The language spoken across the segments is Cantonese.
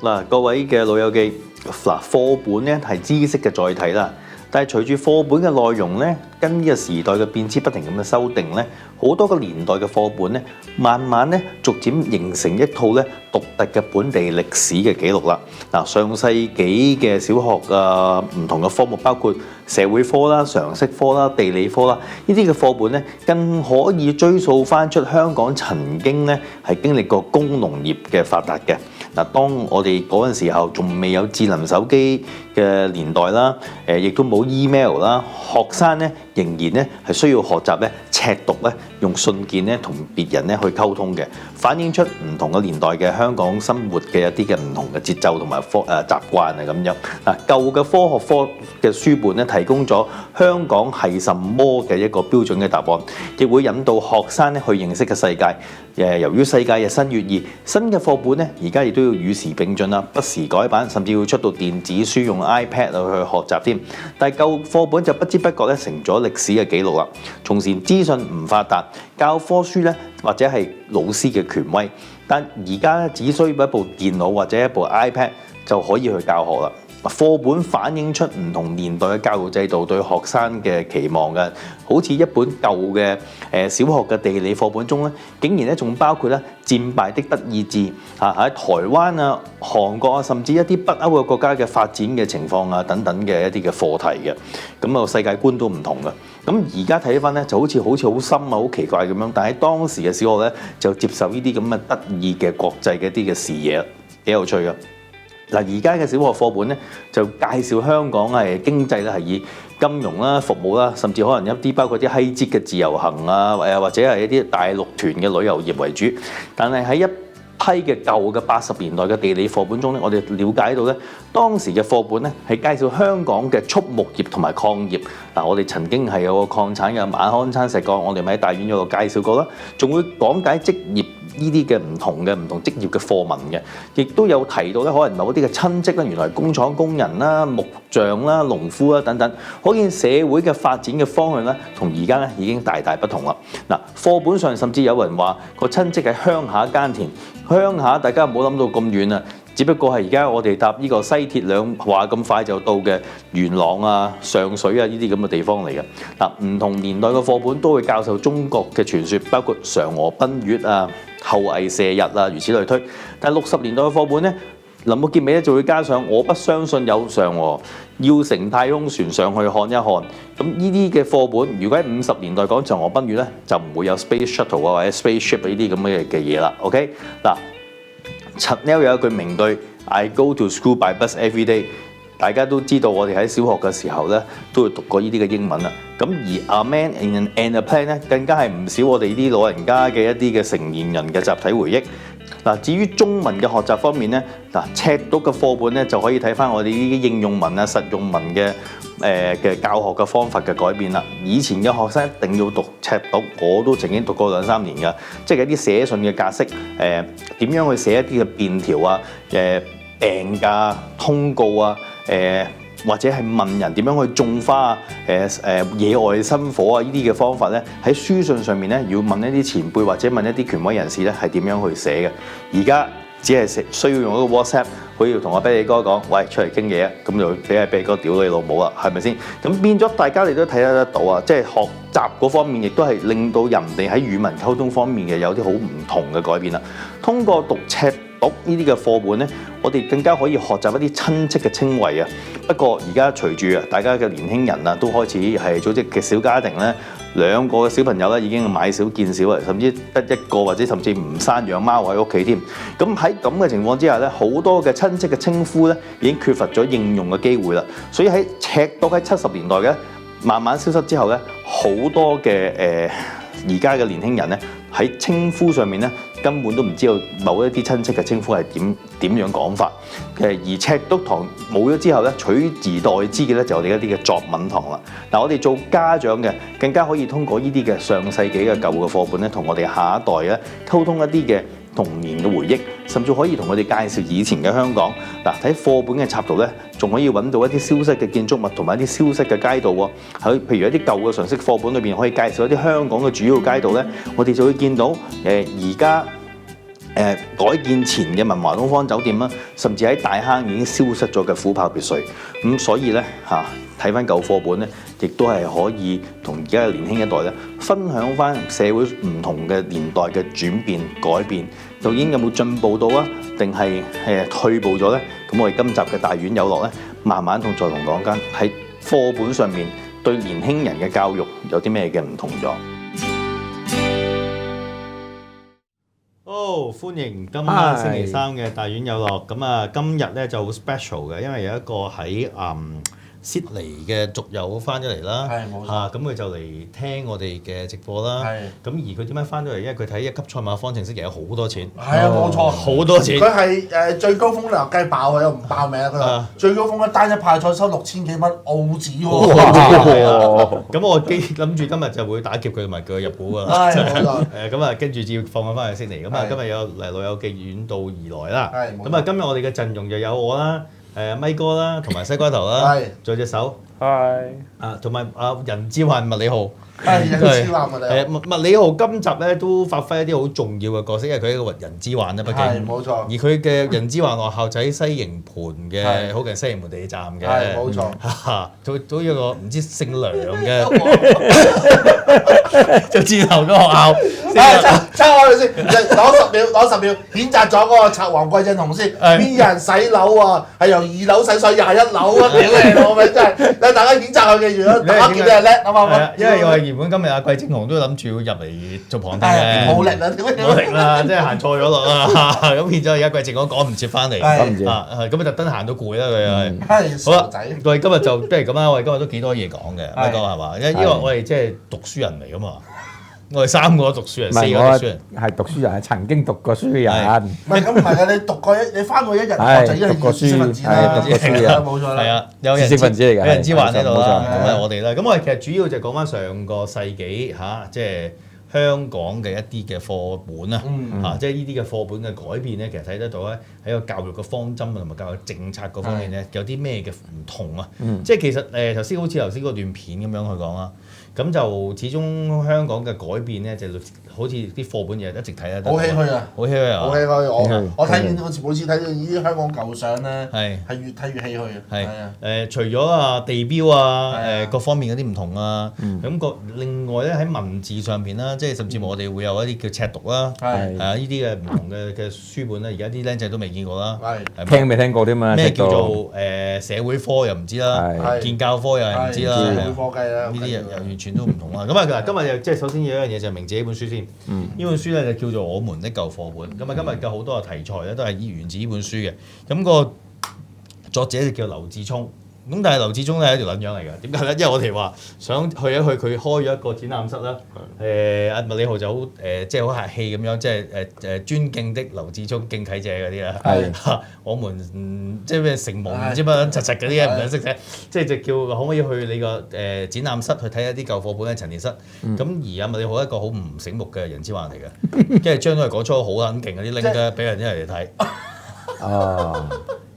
嗱，各位嘅老友記，嗱，課本咧係知識嘅載體啦，但係隨住課本嘅內容咧，跟呢個時代嘅變遷不停咁嘅修訂咧，好多個年代嘅課本咧，慢慢咧逐漸形成一套咧獨特嘅本地歷史嘅記錄啦。嗱，上世紀嘅小學唔同嘅科目，包括社會科啦、常識科啦、地理科啦，呢啲嘅課本咧，更可以追溯翻出香港曾經咧係經歷過工農業嘅發達嘅。嗱，當我哋嗰陣時候仲未有智能手機嘅年代啦，亦都冇 email 啦，學生咧仍然咧係需要學習咧赤讀咧，用信件咧同別人咧去溝通嘅，反映出唔同嘅年代嘅香港生活嘅一啲嘅唔同嘅節奏同埋習慣啊咁樣。嗱，舊嘅科學科嘅書本咧提供咗香港係什麼嘅一個標準嘅答案，亦會引導學生咧去認識嘅世界。由於世界日新月異，新嘅課本咧而家亦都要與時並進啦，不時改版，甚至要出到電子書，用 iPad 去學習添。但係舊課本就不知不覺咧成咗歷史嘅記錄啦。從前資訊唔發達，教科書咧或者係老師嘅權威，但而家咧只需要一部電腦或者一部 iPad 就可以去教學啦。課本反映出唔同年代嘅教育制度對學生嘅期望嘅，好似一本舊嘅小學嘅地理課本中咧，竟然咧仲包括咧戰敗的德意志喺台灣啊、韓國啊，甚至一啲北歐嘅國家嘅發展嘅情況啊等等嘅一啲嘅課題嘅，咁啊世界觀都唔同嘅。咁而家睇翻咧就好似好深啊，好奇怪咁樣，但係當時嘅小學咧就接受呢啲咁嘅德意嘅國際嘅一啲嘅視野，幾有趣嘅。嗱，而家嘅小學課本咧就介紹香港係經濟咧係以金融啦、服務啦，甚至可能一啲包括啲希捷嘅自由行啊，或者係一啲大陸團嘅旅遊業為主。但係喺一批嘅舊嘅80年代嘅地理課本中咧，我哋了解到咧當時嘅課本咧係介紹香港嘅畜牧業同埋礦業。嗱，我哋曾經係有個礦產嘅馬鞍山石礦，我哋咪喺大院有個介紹過啦，仲會講解職業呢啲嘅唔同職業嘅課文嘅，亦都有提到咧，可能某啲嘅親戚咧，原來工廠工人啦、木匠啦、農夫啦等等，可見社會嘅發展嘅方向咧，同而家咧已經大大不同啦。嗱，課本上甚至有人話個親戚喺鄉下耕田，鄉下大家唔好諗到咁遠啊，只不過係而家我哋搭呢個西鐵兩話咁快就到嘅元朗啊、上水啊呢啲咁嘅地方嚟嘅。嗱，唔同年代嘅課本都會教授中國嘅傳說，包括嫦娥奔月啊、后羿射日啊，如此類推。但係60年代嘅課本咧，臨到結尾咧就會加上我不相信有嫦娥，要乘太空船上去看一看。咁呢啲嘅課本，如果喺50年代講嫦娥奔月咧，就唔會有 space shuttle 啊或者 spaceship 呢啲咁嘅嘢啦。OK， 嗱，Chanel 有一句名句 I go to school by bus every day。大家都知道我哋喺小學嘅時候咧，都會讀過呢啲嘅英文啦。咁而 A Man and a Plan 咧，更加係唔少我哋呢啲老人家嘅一啲嘅成年人嘅集體回憶。嗱，至於中文嘅學習方面咧，嗱，赤讀嘅課本咧就可以睇翻我哋呢啲應用文啊、實用文嘅教學嘅方法嘅改變啦。以前嘅學生一定要讀赤讀，我都曾經讀過2-3年㗎，即係一啲寫信嘅格式，點樣去寫一啲嘅便條啊、病假通告啊。或者係問人點樣去種花啊、野外生火啊呢啲嘅方法咧，喺書信上面咧要問一啲前輩或者問一啲權威人士咧係點樣去寫嘅。而家只係需要用一個 WhatsApp，佢要同阿啤梨哥講，喂，出嚟傾嘢啊，咁就俾阿啤梨哥屌你老母啦，係咪先？咁變咗大家你都睇得到啊，即係學習嗰方面亦都係令到人哋喺語文溝通方面嘅有啲好唔同嘅改變啦。通過讀赤讀呢啲嘅課本咧，我哋更加可以學習一啲親戚嘅稱謂啊。不過而家隨住大家嘅年輕人啊，都開始係組織嘅小家庭咧，2個嘅小朋友咧已經買少見少啦，甚至得1個或者甚至唔生養貓喺屋企添。咁喺咁嘅情況之下咧，好多嘅親戚嘅稱呼咧已經缺乏咗應用嘅機會啦。所以喺赤讀喺70年代嘅慢慢消失之後咧，好多嘅而家嘅年輕人咧喺稱呼上面咧根本都唔知道某一啲親戚嘅稱呼係點樣講法。而赤讀堂冇咗之後咧，取而代之嘅咧就我哋一啲嘅作文堂啦。嗱，我哋做家長嘅更加可以通過呢啲嘅上世紀嘅舊嘅課本咧，同我哋下一代咧溝通一啲嘅童年嘅回憶，甚至可以同佢哋介紹以前嘅香港。嗱，睇課本嘅插圖咧，仲可以揾到一啲消失嘅建築物同埋一啲消失嘅街道喎。喺譬如一啲舊嘅常識課本裏邊，可以介紹一啲香港嘅主要街道咧，我哋就會見到而家改建前嘅文華東方酒店啦，甚至喺大坑已經消失咗嘅虎豹別墅。咁所以咧睇翻舊課本咧，亦都係可以同而家嘅年輕一代咧分享翻社會唔同嘅年代嘅轉變改變，究竟有冇進步到啊？定係退步咗咧？咁我哋今集嘅大院有樂咧，慢慢再同講緊喺課本上面對年輕人嘅教育有啲咩嘅唔同咗。好，歡迎今晚星期三嘅大院有樂。咁啊，今日咧就好 special 嘅，因為有一個喺悉尼嘅族友翻咗嚟啦，咁佢就嚟聽我哋嘅直播啦。咁而佢點解翻咗嚟？因為佢睇一級賽馬方程式贏咗好多錢。係啊，冇錯，好多錢。佢係最高峰又雞爆啊，又唔爆命。佢話最高峰單一派賽收6000幾蚊澳紙喎。咁我諗住今日就會打劫佢同埋叫佢入股啊。咁啊，跟住要放佢翻去悉尼。咁啊，今日有老友記遠道而來啦。咁啊，今日我哋嘅陣容就有我啦。咪哥啦，同埋西瓜頭啦，仲有隻手，同埋人之幻麥理浩，人之幻麥理浩今集咧都發揮一啲好重要嘅角色，因為佢係一個人之幻啦，畢竟，冇錯。而佢嘅人之幻學校就喺西營盤嘅，好近西營盤地鐵站嘅，冇錯。都一個唔知姓梁嘅，就字頭嘅學校。抽開佢先，攞十秒，譴責咗嗰個賊王桂振雄先。邊有人洗樓啊？係由2樓洗上21樓啊！屌你老味真係，大家譴責佢嘅，如果大家見到係叻啊嘛。因為我原本今日阿桂振雄都諗住要入嚟做旁聽嘅，冇力啊！冇力啦，即係行錯咗路啦。咁變咗而家桂振雄趕唔切翻嚟，咁啊特登行到攰啦佢係。好啦，我哋今日就不如咁啦，我哋今日都幾多嘢講嘅，咪講係嘛？因為我哋即係讀書人嚟噶嘛。我哋3個都讀書人，4個讀書人，係讀書人，係曾經讀過書嘅人。唔係咁唔係嘅，你讀過你翻過一日學就已經係知識分子啦，讀過書啊，冇錯啦。係啊，有知識分子嚟嘅，有人之幻喺度啦，咁係我哋啦。咁我哋其實主要就講翻上個世紀即係香港嘅一啲嘅課本啊，即係呢啲嘅課本嘅改變咧，其實睇得到咧喺個教育嘅方針同埋教育政策嗰方面咧，有啲咩嘅唔同啊？即係其實頭先好似頭先嗰段片咁樣去講啦。咁就始終香港嘅改變咧，就好似啲課本嘢一直睇得到。好唏噓啊！好唏噓啊！好唏噓！我睇完好似每次睇到呢啲香港舊相咧，係越睇越唏噓啊！係啊！除咗地標各方面嗰啲唔同啊，咁另外咧喺文字上邊啦，即係甚至乎我哋會有一啲叫赤讀啦，呢啲嘅唔同嘅書本咧，而家啲僆仔都未見過啦，聽未聽過添嘛？咩叫做社會科又唔知啦，建教科又係唔知啦，社會科計啦，呢啲又完全都唔同啦。咁啊，今日即係首先有一樣嘢就係明自己本書先。呢本書咧就叫做《我們的舊課本》。咁啊，今日嘅好多嘅題材咧都係源自呢本書嘅。咁個作者就叫劉志聰。咁但係劉志聰咧係一條撚樣嚟㗎。點解咧？因為我哋話想去一去佢開咗一個展覽室啦。阿麥理浩就好即係好客氣咁樣，即係尊敬的劉志聰敬啟者嗰啲啦。我們即係咩成夢唔知乜柒柒嗰啲嘢唔想識寫，即係就叫可唔可以去你個展覽室去睇一啲舊課本嘅陳列室。咁而阿麥理浩一個好唔醒目嘅人之幻嚟嘅，跟住將佢講出好撚勁嗰啲 link 咧，俾人一嚟睇。哦，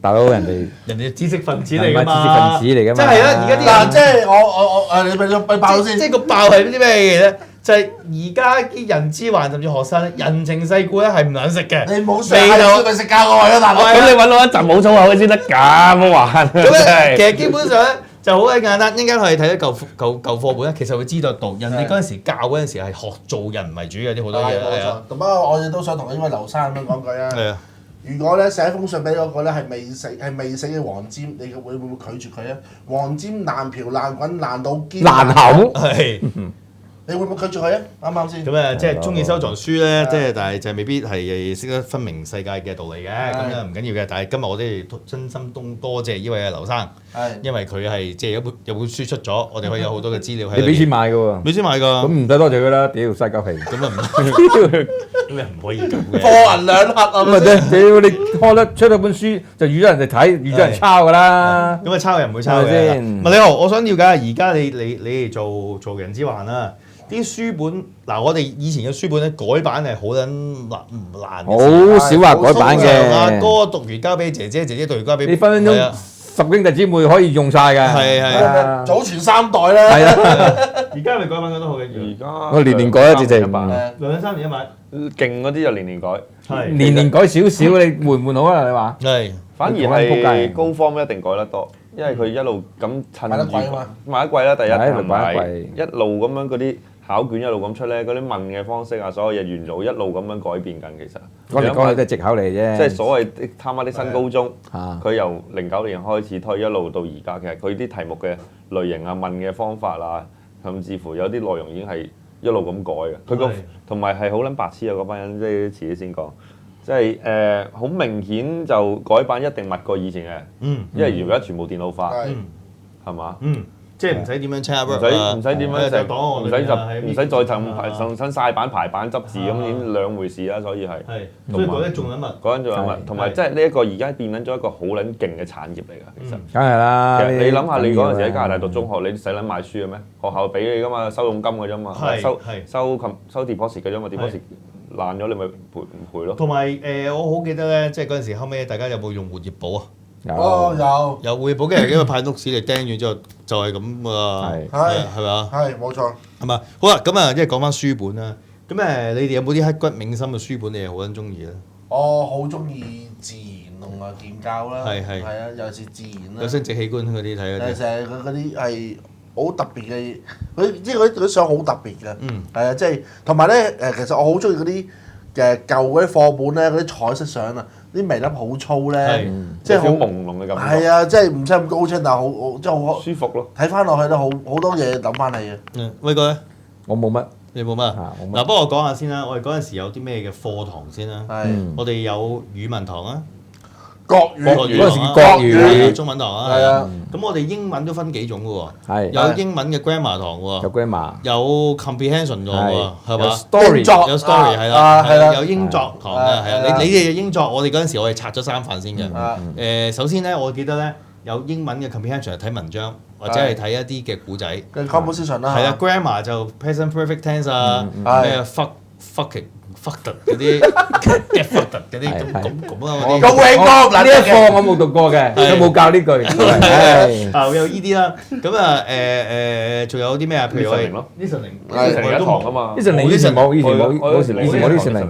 大佬人哋知識分子嚟㗎嘛，知識分子嚟㗎嘛，即係啦，而家啲人即係我你咪爆先，即係個爆係啲咩嘢咧？就係而家啲人之幻甚至學生咧，人情世故咧係唔撚識嘅。你冇上係咪食教我啊大佬？咁你揾到一集冇粗口先得㗎，冇玩。咁其實基本上咧就好簡單，一陣間我哋睇咗舊課本咧，其實會知道到人哋嗰陣時教嗰陣時係學做人為主嘅啲好多嘢。冇錯。不過我哋都想同呢位劉生咁樣講句啊。如果咧寫封信俾嗰個咧係未死嘅黃霑，你會唔會拒絕佢啊？黃霑爛嫖爛滾爛到堅爛口係。你會唔會拒絕佢啊？啱啱先？咁啊，即係中意收藏書咧，即係但係就未必係識得分明世界嘅道理嘅，咁樣唔緊要嘅。但係今日我哋真心多謝呢位劉生，因為佢係即係有本書出咗，我哋可以有好多嘅資料喺度。你俾錢買㗎喎？俾錢買㗎。咁唔使多謝佢啦，屌晒鳩皮。咁啊唔，咁啊唔可以咁嘅。貨銀兩克啊！咁啊啫，屌你開得出咗本書就預咗人哋睇，預咗人抄㗎啦。咁啊抄人唔會抄嘅。麥理浩，我想了解下，而家你哋做人之幻啦。啲書本嗱，我哋以前嘅書本咧改版係好撚難，好少話改版嘅。阿哥讀完交俾姐姐，姐姐讀完交俾你分分鐘10兄弟姊妹可以用晒㗎。係祖傳3代啦。係啊，而家係咪改版改得好緊而家我年年改啊直情2-3年一版兩三年一版，勁嗰啲就年年改，係年年改少少，你換唔換好啊？你話？係反而係高方一定改得多，因為佢一路咁趁買得住貴啊嘛買得貴啦，第一係同埋買得貴一路咁樣嗰啲考卷一路咁出咧，嗰啲問嘅方式啊，所有嘢沿路一路咁樣改變緊，其實講嚟講去都係藉口嚟啫。即係所謂的他媽的新高中，啊佢由09年開始推一路到而家，其實佢啲題目嘅類型啊、問嘅方法啊，甚至乎有啲內容已經係一路咁改嘅。佢個係同埋係好撚白痴啊！嗰班人即係遲啲先講，即係好明顯就改版一定密過以前嘅，因為而家全部電腦化，係係嘛？即係唔使點樣 check 唔使點樣就檔案唔使就裏面啊唔使再就晒版排版執字咁，已經兩回事啦。所以係係，所以改得仲緊密。嗰陣仲有乜？同埋即係呢一個而家變緊咗一個好撚勁嘅產業嚟㗎，其實。梗係啦。其實你諗下，你嗰陣時喺加拿大讀中學，你使撚買書嘅咩？學校俾你㗎嘛，收佣金㗎啫嘛，係收係收 deposit 㗎啫嘛，deposit 爛咗你咪賠咯。同埋我好記得咧，即係嗰陣時後尾大家有冇用活頁簿啊？哦有有活頁簿，跟住因為派 notes 嚟釘完之後就係咁啊，係係咪啊？係冇錯。係嘛？好啦，咁啊，即係講翻書本啦。咁你哋有冇啲刻骨銘心嘅書本你係好撚中意咧？我好中意自然同埋建教啦，係係啊，尤其是自然啦有，生殖器官嗰啲睇嗰啲。成日佢嗰啲係好特別嘅，佢即係嗰啲相好特別嘅，係啊，即係同埋咧其實我好中意嗰啲舊嗰啲課本咧，嗰啲彩色相啊，啲微粒好粗咧係，即係好有少朦朧嘅感覺，係啊，即係唔使咁高清，但係好即係好舒服咯。睇翻落去都好多嘢諗翻起嘅。威哥咧，我冇乜你冇乜啊冇乜嗱，不過我講下先啦。我哋嗰陣時有啲咩嘅課堂先啦。係我哋有語文堂啊，國語國語嗰陣時堂啊國語中文堂啊。係啊。咁我哋英文都分幾種嘅喎，係有英文嘅 grammar 堂喎有。grammar 有 comprehension 嘅喎，係有嘛？ story 英作有 story 係啦，啊係啦有英作堂嘅係啊。你哋嘅英作，我哋嗰陣時我哋拆咗三份先嘅。首先咧，我記得咧有英文嘅 comprehension 係睇文章，或者係睇一啲嘅古仔。嘅 composition 啦，係啊，grammar 就 present perfect tense 啊，係咩 fucking fucked 嗰啲 get fucked 嗰啲咁啊嗰啲。咁永哥呢一課我冇讀過嘅，佢冇教呢句。係啊，有呢啲啦。咁啊仲有啲咩啊？譬如我哋咯 listening，係成一堂啊嘛。以前冇，以前冇，以前冇呢段嚟。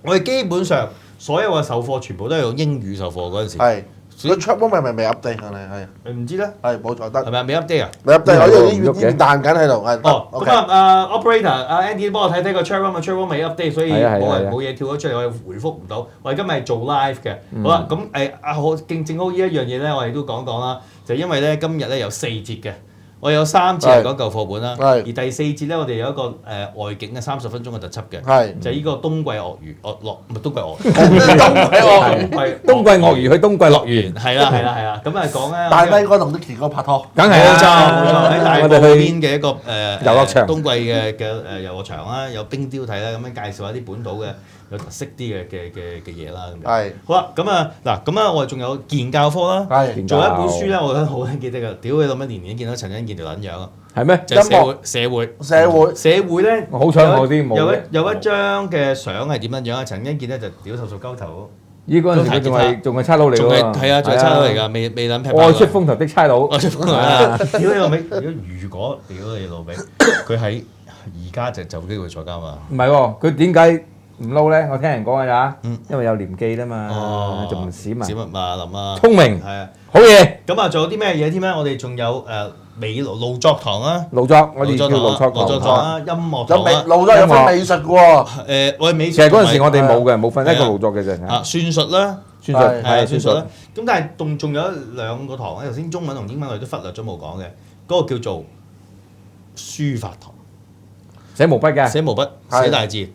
我哋基本上所有嘅授課全部都係用英語授課嗰陣時。係。個 chat room 咪未 update 係你唔知咧？係冇錯得係。咪未 update 啊？未 update，我呢啲軟彈緊喺度係。哦，咁 OK 啊operator Andy 幫我睇睇個 chat room 未 update，所以係啊係啊係啊冇人冇嘢跳咗出嚟，我哋回覆唔到。我哋今日係做 live 嘅，好啦，咁好正好呢一樣嘢咧，我哋都講講啦，就因為咧今日咧有4節嘅。我有3節係講舊課本啦，係而第4節咧，我哋有一個外景嘅30分鐘嘅特輯嘅，係就係呢個冬季鱷魚唔係冬季鱷魚，冬季鱷魚去冬季樂園，係啦，咁啊講咧，大威哥同 Dicky 哥拍拖，梗係冇錯啦。喺大埔我哋去嗰邊嘅一個遊樂場冬季嘅遊樂場啦，有冰雕睇啦，咁樣介紹一啲本土嘅有特色啲嘅嘢啦，咁樣。係好啦，咁啊，我哋仲有健教科啦，係仲有一本書咧，我覺得好記得㗎，屌你諗乜年年見到陳欣健條撚樣啊，係咩？就係社會咧，我好彩我啲冇嘅有一張嘅相係點樣樣啊？陳欣健咧就屌瘦瘦鳩頭，咦嗰陣時佢仲係差佬嚟仲喎，係啊，仲係差佬嚟㗎，未撚劈愛出風頭的差佬，我出風頭啦！屌你老味！如果屌你老味，佢喺而家就有機會坐監啊！唔係喎，佢點解唔撈咧？我聽人講㗎咋，因為有年紀啦嘛，哦，仲唔屎嘛，史密馬林啊，聰明係啊！好嘢，咁啊，仲有啲咩嘢添咧？我哋仲有美勞作堂啊，勞作我哋叫勞作勞作堂啊，音樂有堂啊，路都有分美術嘅喎。我哋美術其實嗰陣時我哋冇嘅，冇分一個係啊勞作嘅啫。啊，算術啦，算術係啊，算術啦。咁但係仲有2個堂咧，頭先中文同英文我哋都忽略咗冇講嘅，嗰個叫做書法堂。寫毛筆嘅，寫毛筆、係寫大字、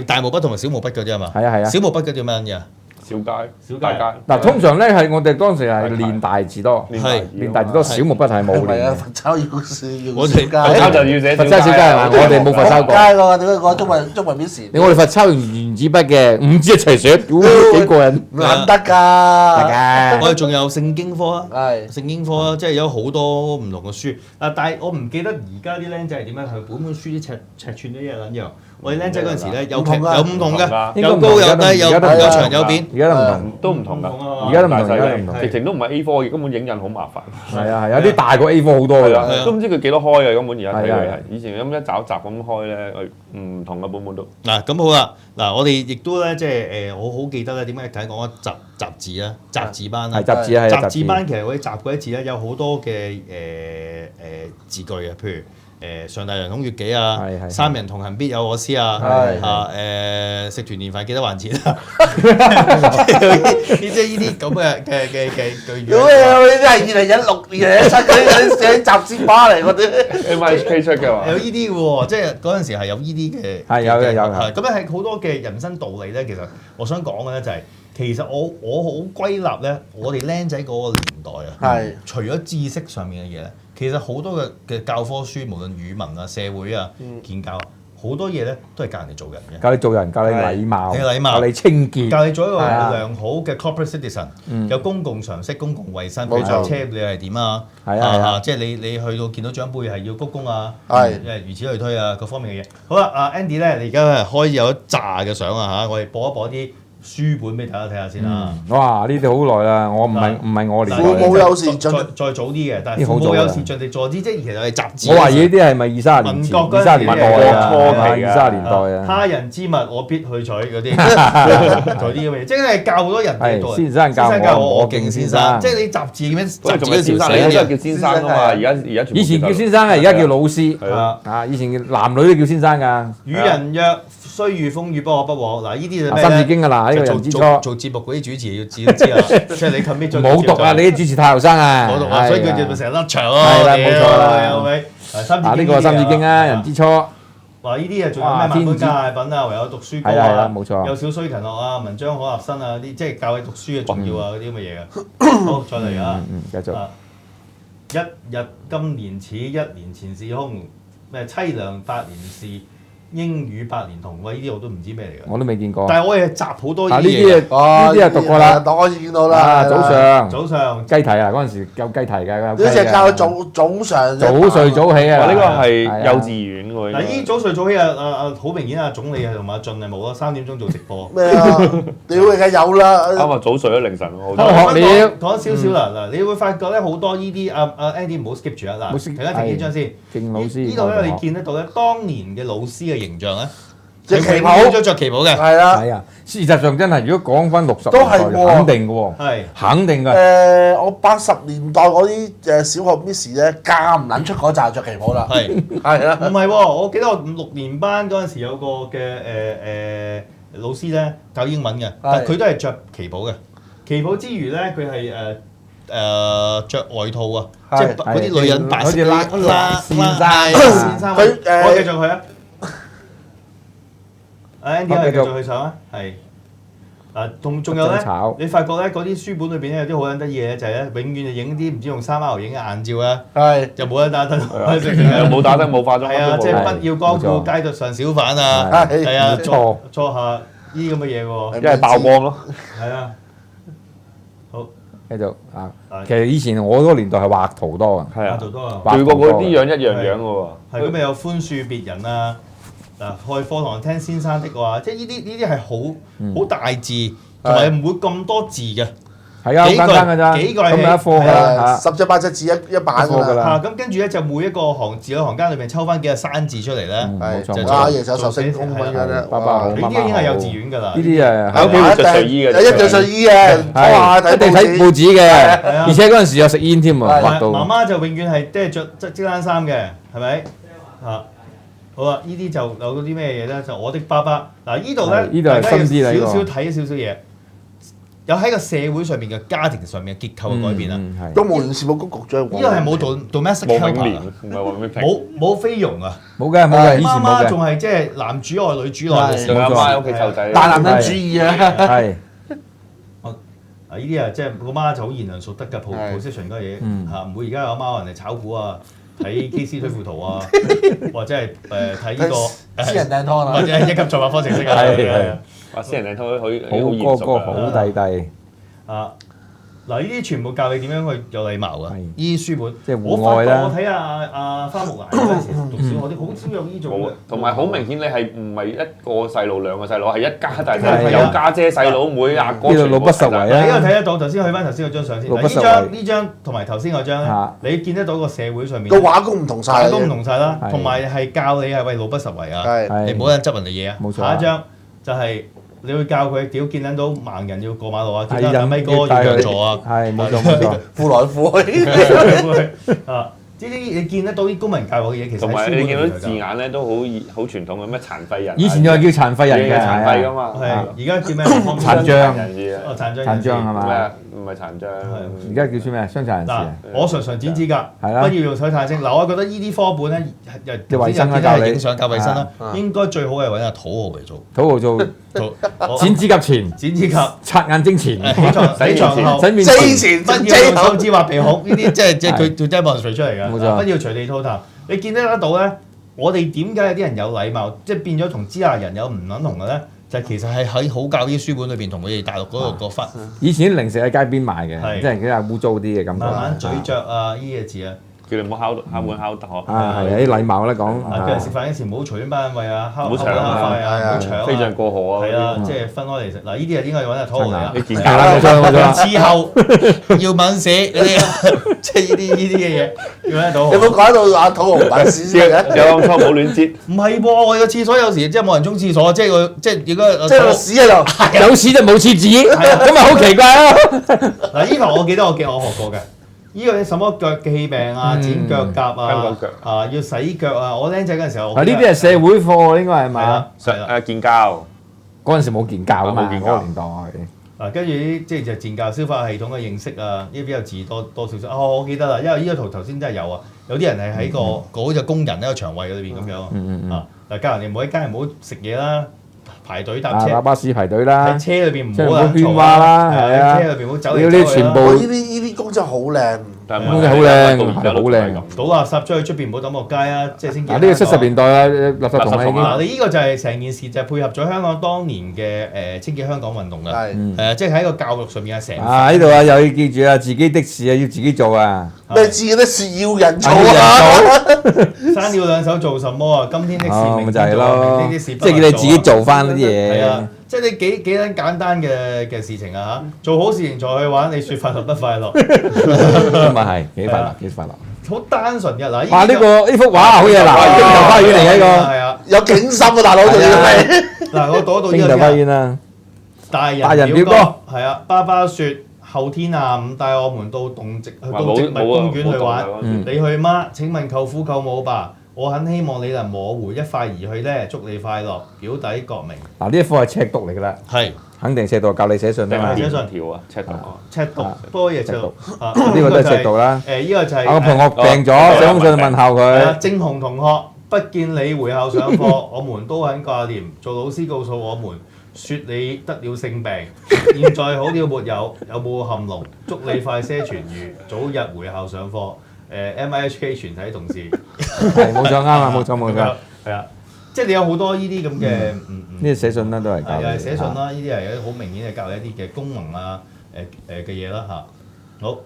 大毛筆同埋小毛筆嗰啲係嘛？係啊小毛筆嗰啲咩嘢啊？小街、小街大街。嗱，通常咧係我哋當時係練大字多，係練大字多，小毛筆係冇唔係啊，練。佛抄要試我哋街。佛抄就要寫佛抄小街係嘛？我哋冇佛抄街過。喎，點解講中文 miss？你我哋佛抄用原子筆嘅，五支一齊寫，幾過癮。唔得得㗎。嘅。我哋仲有聖經科啊，係聖經科啊，即係有好多唔同嘅書。但係我唔記得而家啲僆仔係點樣，係本書啲尺寸都一樣，我哋僆仔嗰陣時咧有唔同㗎有唔同嘅，應該唔同有高有低，有而家都唔同有長有扁。而家都唔同。都唔同㗎，而家都唔同大細而家都唔同直情都唔係 A4 嘅，根本影印好麻煩。係啊，有啲大過 A4 好多㗎。係啊，都唔知佢幾多開嘅根本而家睇係啊佢係，以前咁一集一集咁開咧，唔同嘅本本都。嗱咁好啦，嗱我哋亦都咧即係我好記得咧點解睇講雜誌啊，雜誌班啊係，雜誌啊，係雜誌班其實我哋雜嗰啲字咧有好多嘅字句嘅，譬如上大人孔乙己啊係，三人同行必有我師啊，係啊食團年飯記得還錢啊，即係呢啲咁嘅句屌語。你！呢啲係2016、2017嗰啲寫雜誌巴嚟嗰啲。 MISK 出嘅嘛有，呢啲嘅喎，即係嗰陣時係有呢啲嘅，係有嘅有嘅係咁樣係好多嘅人生道理咧。其實我想講嘅咧就係、其實我好歸納咧，我哋僆仔嗰個年代啊，係除咗知識上面嘅嘢咧，其實好多嘅教科書，無論語文啊、社會啊、建教，好多嘢咧都係教人哋做人嘅。教你做人，教你禮貌，係禮貌教你清潔，教你做一個係啊良好嘅 corporate citizen，有公共常識、公共衛生，譬冇錯如坐車你係點啊？係啊係啊即係你去到見到長輩係要鞠躬啊，係如此類推啊，各方面嘅嘢。好啦，阿 Andy 咧，你而家開有一紮嘅相啊嚇，我哋播一播啲書本俾大家睇下先啦。哇！呢啲好耐啦，我唔係我年嗱父母代。有時盡再早啲嘅，但係呢好早啦父母有時盡力助之，即係其實係雜誌。我懷疑呢啲係咪20-30年前、民國嗰陣時20-30年代啊？初期㗎20-30年代啊，他人之物我必去取嗰啲，嗰啲咁嘅嘢，即係教好多人嘅道理。先生教先生教我我敬先生，即係你雜誌咁樣雜誌嗰陣仲係先生，嗰條你都係寫叫先生㗎嘛？而家全部以前叫先生啊，而家叫老師。係啊，啊，以前男女都叫先生㗎。與人約雖遇風雨不可不和。嗱，呢啲就啊咩咧？三字經啊，嗱呢個人之初。做節目嗰啲主持要知啊，即係你 commit 咗。冇讀啊！你啲主持太後生啊。冇讀啊，所以佢就成日甩場咯。係啦冇錯啦有咪？啊，呢個三字經啊，人之初。話呢啲啊，仲有咩萬般皆係品啊，唯有讀書高係啊啦，冇錯有少須勤學啊，文章可立身啊，啲即係教你讀書嘅重要啊，嗰啲咁嘅嘢嘅。好，再嚟啊！繼續。啊一日今年似，一年前事空。咩凄涼百年事，應與百年同。喂，呢啲我都唔知咩嚟嘅。我都未見過。但係我係集好多啊！呢呢啲啲嘢。呢啲係讀過啦。我可以見到啦。啊，早上早上雞啼啊！嗰陣時有雞啼㗎。呢隻教佢早上早睡早起啊！哇！呢個係係啊幼稚園喎。嗱，呢早睡早起啊，好明顯啊，總理啊同埋阿俊係冇咯，3點鐘做直播。咩啊？屌你梗有啦！啱啊，早睡咗凌晨喎。學了講少少啦，嗱，你會發覺咧好多呢啲阿 Andy 唔好 skip 住啊，嗱，唔好 skip，停一停呢張先。勁老師。呢度咧，你見得到咧，當年嘅老師嘅形象咧，着旗袍係永遠都着旗袍嘅，係啦。係啊，事實上真係，如果講翻60都係年代，喎肯定嘅喎，係肯定嘅。我80年代嗰啲小學 Miss 咧，嫁唔撚出嗰紮着旗袍啦。係。係啦。唔係喎，我記得我5、6年班嗰陣時有個嘅老師咧教英文嘅，但佢都係着旗袍嘅。旗袍之餘咧，佢係着外套啊，即係嗰啲女人白色好似拉線衫線衫。佢我繼續去啊！阿 Andy 可以繼續去上啊，係。嗱，仲有咧爭吵，你發覺咧嗰啲書本裏邊咧有啲好撚得意嘅，就係咧永遠就影啲唔知用3R 影嘅眼照啊，係。又冇得打燈，又冇打燈冇化妝，係啊，即係不要光顧街道上小販啊，係係啊，冇錯坐下呢啲咁嘅嘢喎，一係曝光咯。係啊，好繼續啊，其實以前我嗰個年代係畫圖多啊。係啊，做多啊，仲要個個啲樣一樣樣嘅喎。係咁咪有寬恕別人啊，嗱，開課堂聽先生的話，即係呢啲係好大字，同埋唔會咁多字嘅。係啊，好簡單㗎咋，幾句咁咪一課㗎啦嚇。 10隻8隻字一版一課㗎啦咁跟住咧就每一個字裏行間裏邊抽翻幾個生字出嚟咧，冇錯係。就阿爺手星空咁樣咧。爸爸好呢啲已經係幼稚園㗎啦。呢啲誒喺屋企會着睡衣嘅，一着睡衣嘅，拖下睇一定睇報紙嘅，而且嗰陣時有食煙添啊，畫到。媽媽就永遠係即係着織冷衫嘅，係咪？啊，好啦，呢啲就有啲咩嘢咧？就我的爸爸嗱，呢度咧，呢度係大家要深啲啦呢個少少睇少少嘢，有喺個社會上面嘅家庭上面嘅結構嘅改變啦。係公務員事務局局長。呢個係冇 domestic 黃永 helper 年啊，唔係黃永平。冇菲傭啊，冇嘅冇嘅，以前媽冇嘅。媽仲係即係男主外女主內嘅時仲有候。阿媽喺屋企湊仔。大男人主義啊！係啊！呢啲啊，即係個媽就好賢良淑德嘅係 position 嗰嘢嗯嚇，唔會而家有阿媽話人哋炒股啊，睇 KC 推負圖啊，或者係睇呢個私人訂湯啊！或者係一級做法方程式啊，係係話私人靚湯可以好嚴肅哥哥㗎好弟弟，啊！嗱，呢啲全部教你點樣去有禮貌㗎。係呢啲書本，即係我發覺戶外啦我睇下阿花木蘭嗰陣時讀小學啲，好少有呢種冇嘅。同埋好明顯你係唔係一個細路兩個細路，係一家大係啊細，有家姐細佬妹阿哥，呢度老不實為啊嗱，呢個睇得到，頭先去翻頭先嗰張相先。嗱，路不實呢張同埋頭先嗰張嚇咧，你見得到個社會上面個畫工唔同晒，都唔同晒啦，係同埋係教你係喂老不實為啊，係你唔好有人執人哋嘢啊。冇錯下一張就係你會教佢屌見撚到盲人要過馬路啊，見係到阿咪哥要讓座啊，係冇錯冇錯。扶來扶去。啊！呢啲你見得到啲公民教育嘅嘢，其實同埋喺書本你見到啲字裏面就眼咧都好傳統嘅，咩殘廢人啊，以前就係叫殘廢人嘅，殘廢㗎嘛，係而家叫咩？殘障人士啊，哦，殘障人士殘障係嘛？咩啊？唔係殘障，而家叫出咩？傷殘人士嗱啊？，我常常剪指甲，不係啦要用手太精。嗱，我覺得呢啲科本咧，啲衞生啦教教你影相教衞生啦啊，應該最好係揾阿土豪嚟做土豪做做剪指甲前、剪指甲。刷眼睛前、洗床後，洗面之前，前不要用手指畫鼻孔，呢啲即係佢做 demonstrate 出嚟㗎。冇錯不要隨地吐痰。你見得到咧？我哋點解有啲人有禮貌，即係變咗同支那人有唔撚同嘅咧？就係其實係喺好教啲書本裏邊同佢哋大陸嗰個分，以前啲零食喺街邊賣嘅，係即係比較污糟啲嘅感覺。慢慢咀嚼啊，呢啲字啊。叫你唔好敲門敲頭，啊，係啊，啲禮貌咧講。啊，叫人食飯嗰時唔好隨便班位啊，敲唔好搶敲啊筷啊，唔好搶啊。飛象過河啊，係啦，即係分開嚟食。嗱，呢啲係應該揾阿土豪嚟啊你。見係啦，冇錯冇錯。之後要問寫嗰啲，即係呢啲嘅嘢，要揾得到。你冇講到阿土豪辦事先嘅，有咁粗冇亂擠，唔係喎，我個廁所有時即係冇人沖廁所，即係個即係如果即係個屎喺度。有屎就冇廁紙，咁咪好奇怪咯。嗱，呢個我記得我學過嘅。呢個什麼腳氣病啊、剪腳甲香啊港腳、啊要洗腳啊，我僆仔嗰陣時候。嗱，呢啲係社會課喎，應該係咪啊？係啊，係啦。建交，嗰陣時冇健教啊嘛，嗰冇健教個年代。嗱，跟住啲即係就漸教消化系統嘅認識啊，呢啲比較字多少少。哦，我記得啦，因為呢個圖頭先真係有啊，有啲人係喺嗰隻工人喺個腸胃裏邊咁樣啊。嗱，教人哋唔好喺街唔好食嘢啦，排隊搭啊，車搭巴士排隊啦喺，車裏邊唔即係唔好好啦，喧嘩啦係係啊喺車裏邊唔好走嚟要啲走去啦全部呢啲工真係好靚。但係好靚係好靚倒垃圾出去出邊唔好抌落街啊！即係先。嗱，呢個70年代啊，垃圾桶啦已經。嗱，你呢個就係成件事就係配合咗香港當年嘅清潔香港運動㗎。係即係喺個教育上面係成。啊，呢度啊，又要記住啊，自己的事啊，要自己做啊。咩知嗰啲事要人做要啊？生了兩手做什麼啊？今天的事哦，咪明天做，就係咯，明天的事即係叫你自己做翻呢啲係啊嘢。，即係你幾撚簡單嘅事情啊嚇！做好事情才去玩，你説快樂不快樂？咁啊係，幾快樂幾快樂。好單純嘅嗱，哇！呢幅畫好嘢嗱，京頭花園嚟嘅呢係啊，有景深啊，大佬仲要係。嗱，我讀一個。京頭讀呢個先。花園啊，大大人表人表哥係啊，爸爸説後天下午帶我們到植物公園去玩，嗯你去嗎？請問舅父舅母吧。我很希望你能摸回一塊而去呢，祝你快樂，表弟郭明。嗱呢一幅係尺讀嚟㗎啦，係肯定尺讀教你寫信啊嘛。寫信條啊，赤道赤讀多嘢赤讀。呢個都係尺讀啦。呢個就係我同學病咗，寫封信問候係啊，佢。正紅同學不見你回校上課，我們都很掛念。做老師告訴我們，説你得了性病，現在好了沒有？有冇含膿？祝你快些痊愈，早日回校上課。MIHK 全體同事係冇錯啱啊，冇錯冇錯。係啊，即係你有好多呢啲咁嘅呢啲寫信啦都係教你。係寫信啦，呢啲係好明顯係教你一啲嘅功能啊嘅嘢啦嚇。好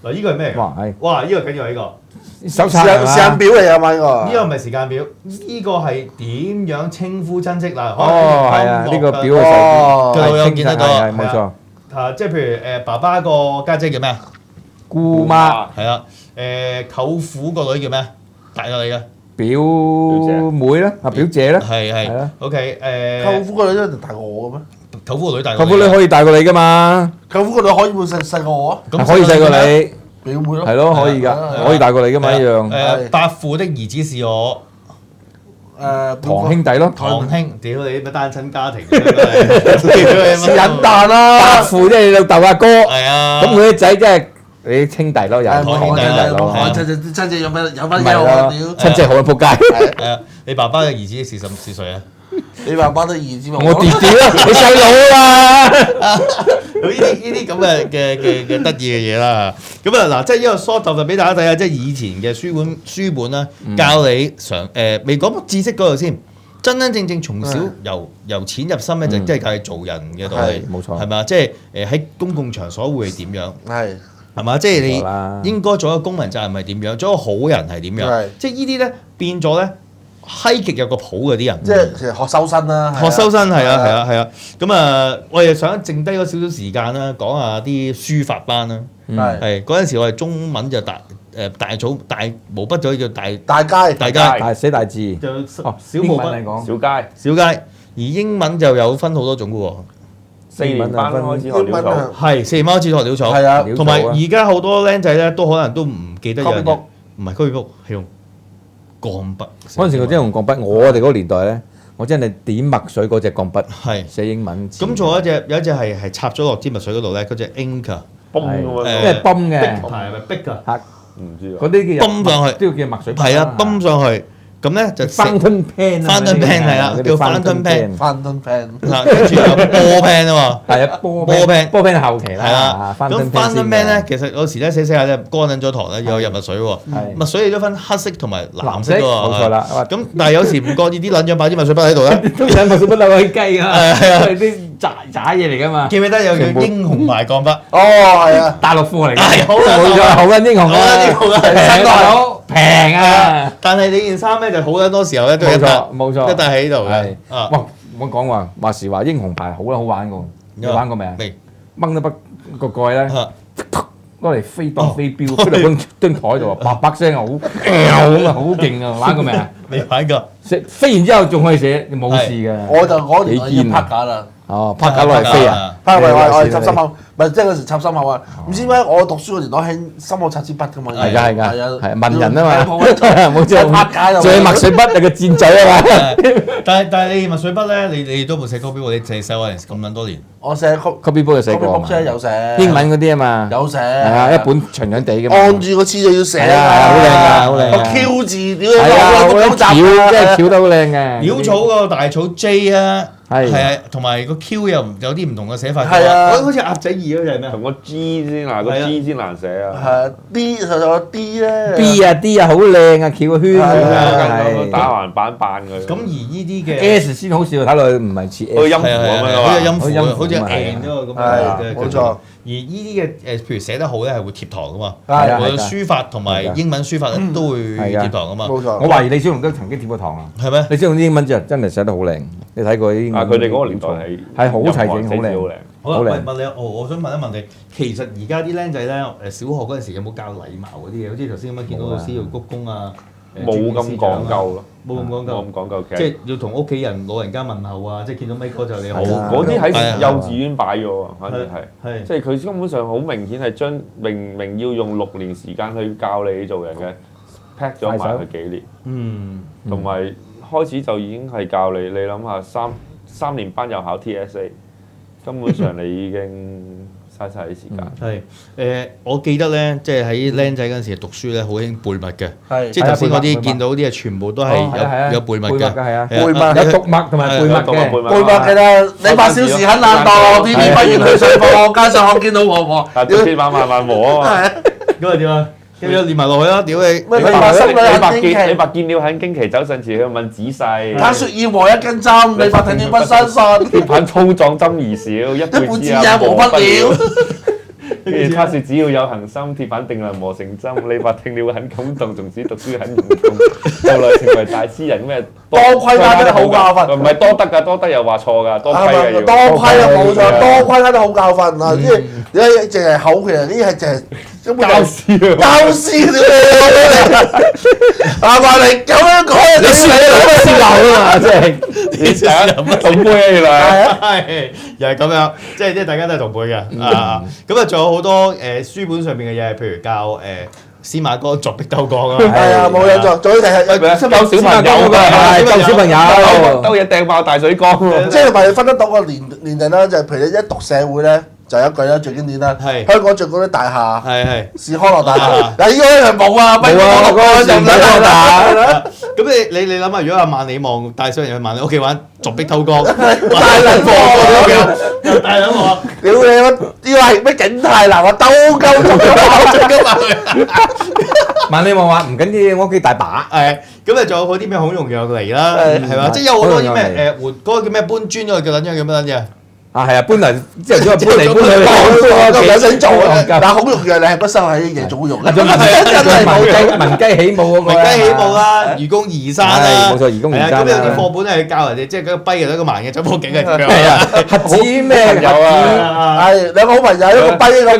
嗱，呢個係咩嚟㗎？哇係哇！呢個緊要係呢個。手冊時係嘛？間表嚟啊嘛呢個。呢個唔係時間表，呢個係點樣稱呼親戚嗱？哦係啊，呢個表嘅哦佢老友見得到係冇錯。啊，即係譬如爸爸個家姐叫咩啊？姑媽、係啊，舅父個女叫咩？大過你嘅表妹啦，啊表姐啦，係係啊。 OK 舅父個女都大過我嘅咩？舅父個女大過你舅父女可以大過你㗎嘛，舅父個女可以會細過我啊？咁可以細過你，表妹咯。係咯，可以㗎，可以大過你㗎嘛一樣。伯父的兒子是我堂兄弟咯，堂兄，屌你乜單親家庭真係，是隱蛋啦。伯父即係你老豆阿哥，係啊，咁佢啲仔即係你兄弟咯，又誒堂兄弟啦咯，親戚有乜唔係嘢我咯，屌？親戚好啊仆街，你爸爸嘅兒子是歲啊？你爸爸都兒子嘛？我弟弟啦，你細佬啊嘛，呢啲咁嘅得意嘅嘢啦，咁啊嗱，即係呢個 short 就俾大家睇下，即係以前嘅書本啦，教你未講知識嗰度先，真真正正從小由淺入深咧，就真係教你做人嘅道理，冇錯係嘛？即係喺公共場所會係點樣？係嘛？即係冇錯啦你應該做一個公民責任係點樣？做一個好人係點樣係？即係呢啲咧變咗咧，閪極有個譜嗰啲人。即係其實學修身啦，學修身係啊。咁我哋想剩低嗰少少時間啦，講下啲書法班啦。係嗰陣時我哋中文就大毛筆就叫大街大寫大字，就小毛筆嚟講，小街，而英文就有分好多種嘅喎。 4年班開始學潦草，係4年班開始學潦草，係啊，同埋而家好多僆仔咧都可能都唔記得有人 copy book 唔係 copy book 係用鋼筆。嗰陣時我真係用鋼筆，我哋嗰個年代咧，我真係點墨水嗰隻鋼筆，係寫英文字。咁仲有一隻係插咗落支墨水嗰度咧，嗰隻 ink 啊，崩咁樣，即係泵嘅，係咪逼㗎？嚇唔知啊。嗰啲叫泵上去都要叫墨水筆啦。係啊，泵上去，咁咧就 fountain pen 啊 fountain pen 係啊叫 fountain pen 翻燈 pen，嗱，跟住有波 pen 啊嘛。係啊，波 pen 波 pen 係後期啦。係啦，咁 fountain fountain pen 先咧，其實有時咧寫下咧乾撚咗堂咧，又有入墨水喎。係墨水亦都分黑色同埋藍色藍色㗎喎。冇錯啦咁但係有時唔覺意啲撚樣擺支墨水筆喺度咧，都有墨水筆漏起雞啊，係啊係啲渣嘢嚟㗎嘛。記唔記得有叫英雄牌鋼筆？哦係啊，大陸貨嚟㗎，係好冇錯，好撚英雄啊，好撚英雄啊平大佬平啊，但係你件衫咧就好撚多時候咧都係冇錯冇錯一笪喺度嘅係。啊，哇！我講話時話英雄牌好啦，好玩㗎，你玩過未啊？未掹咗筆個蓋咧，啊攞嚟飛彈飛鏢，飛到張台度啊，啪啪聲啊，好咁啊，好勁啊！玩過未啊？未玩過。飛完之後仲可以寫，冇事㗎。我就嗰年代已經幾堅啊拍架啦。哦，拍架攞嚟飛啊！拍架我係插心口，唔係即係嗰時插心口啊！唔知點解我讀書嗰年代興心口插支筆㗎嘛。係㗎係㗎，係係文人啊嘛，冇冇錯，拍架就仲有墨水筆有個箭嘴啊嘛。但係你墨水筆咧，你都冇寫 copy book，你淨係寫嗰陣時咁撚多年。我寫 copy book 就寫過啊嘛，寫有寫英文嗰啲啊嘛，有寫係啊，一本長長地嘅嘛，按住個次序要寫係啊，好靚㗎，好靚個㗎。 Q 字屌係啊，好你撚巧，真係巧得好靚嘅。潦草個大草 J 啊，係係啊，同埋個 Q 又有啲唔同嘅寫法。係啊好似鴨仔二嗰隻係咩啊？同個 G 先難，個 G 先難寫啊。係 D 就有個 D 咧 B 啊 D 啊，好靚啊，翹個圈咁係啊樣，打係。橫版佢。咁而呢啲嘅 S 先好笑，睇落去唔係似好似 S。音符咁樣好似音好似音符，好似符咁啊 N 嗰個咁係嘅冇錯。而呢啲嘅譬如寫得好咧，係會貼堂噶嘛。係我係㗎書法同埋英文書法咧都會係㗎貼堂噶嘛。冇錯。我懷疑李小龍都曾經貼過堂啊！係咩？李小龍啲英文真係寫得好靚，你睇過啲英文？啊！佢哋嗰個年代係係好齊整，好靚。好靚。好啦，好靚喂，問你，我想問一問你，其實而家啲僆仔咧，小學嗰陣時有冇教禮貌嗰啲嘢？好似頭先咁樣見到老師要鞠躬啊，冇咁講究咯，冇咁講究，冇咁講究。即係要同屋企人、老人家問候啊，即係見到咩哥就你好。係啊嗰啲係啊喺幼稚園擺咗喎，反正係。係即係佢根本上好明顯係將明明要用6年時間去教你做人嘅 pack 咗埋佢幾年，嗯同埋開始就已經係教你，你諗下三年班又考 TSA，根本上你已經嘥晒啲時間。係我記得咧，即係喺僆仔嗰陣時讀書咧，好興背默嘅，係即係頭先嗰啲係啊背默見到嗰啲啊，全部都係係啊有背默嘅。係啊，背默有讀默同埋背默嘅。背默嘅啦，你8小時很懶惰，天天不願去上課，街上看見到婆婆，但係慢慢磨啊嘛。咁啊點啊？跟住練埋落去啦，屌你！咩你話心裏很驚奇你白見了很驚奇，走上前去問仔細。他說要和一根針，你發聽了不相信，鐵板粗壯針兒少，一一輩輩子子也磨不了。跟住他說只要有恒心，鐵板定能磨成針。你白聽了很感動，從此讀書很用功，後來成為大詩人咩？多虧他的好教訓唔係多得㗎，多得又話錯㗎，多虧嘅要。多虧啊，冇錯，多虧他的好教訓啊！即係你淨係口，其實呢啲係淨係根本教師啊！教師屌你！阿媽你咁樣講，你輸漏啊嘛，即係你成日同杯啊，原來。係又係咁樣，即係大家都係同輩嘅啊！咁啊，仲有好多書本上面嘅嘢，譬如教司馬光鑿壁偷光啊，係啊，冇印象。仲有就係救小朋友係救小朋友。兜嘢掟爆大水缸喎。即係咪分得到個年齡啦？就係譬如你一讀社會咧，就有一句啦，最經典啦。係香港最高啲大廈係。是康樂大廈啊。嗱，依個咧係冇啊，冇啊嗰個就唔使講啦。咁你諗下，如果阿萬里望帶小人去萬里屋企玩鑿壁偷光，大撚貨又大撚鑊，屌你乜？呢個係咩景泰南啊？兜鳩仲有考證㗎嘛？萬里望話唔緊要，我屋企大把。係咁啊，仲有嗰啲咩孔融讓梨啦，係嘛？即係有好多啲咩誒嗰個叫咩搬磚嗰個叫撚樣叫乜撚嘢？啊係啊，搬嚟之後搬嚟搬去，有想做啊！但係孔融讓梨係不收喺夜總會用嘅，真係冇文雞起舞嗰個文雞起舞啦，愚公移山啦，冇錯，愚公移山咁有啲課本係教人哋，即係嗰個跛嘅一個盲嘅走步徑嘅，係啊，核子咩有啊？係兩個好朋友，一個跛一個盲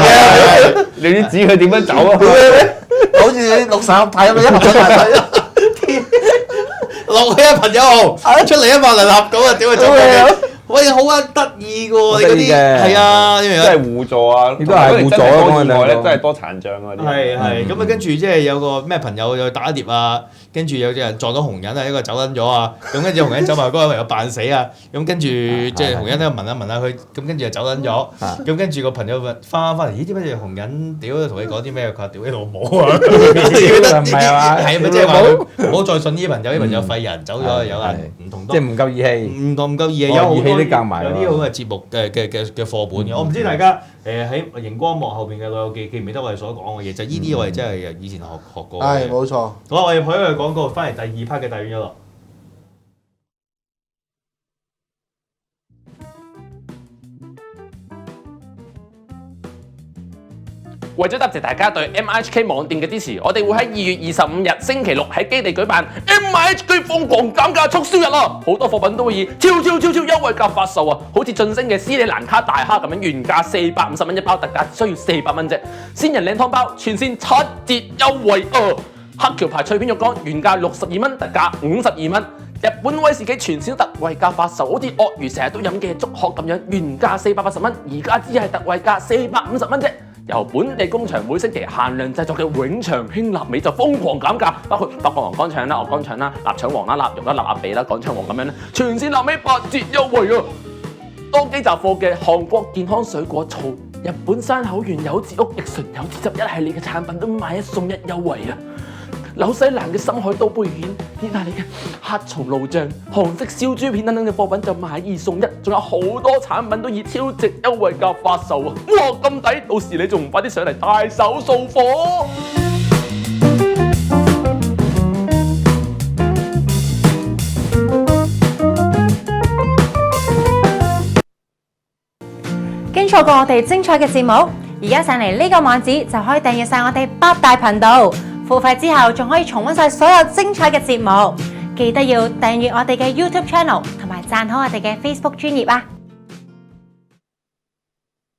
嘅，你啲指佢點樣走啊？好似六十合體咁樣一個落去一朋友號，出嚟一萬零立咁啊！屌佢走嘅，喂，好啊，得意嘅喎，你嗰啲係啊，真係互助啊！亦都係互助啊！多意外咧，真係多殘障啊！啲係咁啊，跟住即係有個咩朋友又打碟啊，跟住有啲人撞到紅人啊，一個走撚咗啊，咁跟住紅人走埋嗰個朋友扮死啊，咁跟住即係紅人咧問下佢，咁跟住就走撚咗，咁跟住個朋友翻嚟，咦？點解紅人屌同你講啲咩？佢話屌你老母啊！唔係啊嘛，係咪即係話唔好再信呢啲朋友？啲朋友廢人走咗，有人唔同即係唔夠義氣，唔夠義氣，有好多義氣都教埋有啲咁嘅節目嘅課本嘅。我唔知大家喺熒光幕後邊嘅老友記唔記得我哋所講嘅嘢？就呢啲我哋真係以前學過。係冇錯。好，我哋去一去廣告，翻嚟第二 part 嘅大院一樂。為咗答謝大家對 MIHK 網店嘅支持，我哋會喺2月25日星期六喺基地舉辦 MIHK 瘋狂減價促銷日啊！好多貨品都會以超優惠價發售啊！好似晉升嘅斯里蘭卡大蝦咁樣，原價450蚊一包，特價需要400蚊啫。鮮人靚湯包全線7折優惠啊！黑橋牌脆片肉乾原價62蚊，特價52蚊。日本威士忌全線特惠價發售，好似鱷魚成日都飲嘅竹殼咁樣，原價480蚊，而家只係特惠價450蚊啫。由本地工場每星期限量製作嘅永長興臘味就瘋狂減價，包括法國黃乾腸啦、鵝肝腸啦、臘腸王啦、臘肉啦、臘鴨髀啦、乾腸王咁樣咧，全線臘味8折優惠啊！多機雜貨嘅韓國健康水果醋、日本山口縣有字屋益醇有字汁一系列嘅產品都買一送一優惠啊！紐西蘭嘅深海刀杯蜆、意大利嘅黑松露醬、韓式燒豬片等等嘅貨品就買2送1，仲有好多產品都以超值優惠價發售啊！哇，咁抵！到時你仲唔快啲上嚟大手掃貨？經錯過我哋精彩嘅節目，而家上嚟呢個網址就可以訂閱晒我哋8大頻道。付費之後仲可以重溫晒所有精彩嘅節目，記得要訂閱我哋嘅 YouTube Channel 同埋讚好我哋嘅 Facebook 專頁啊！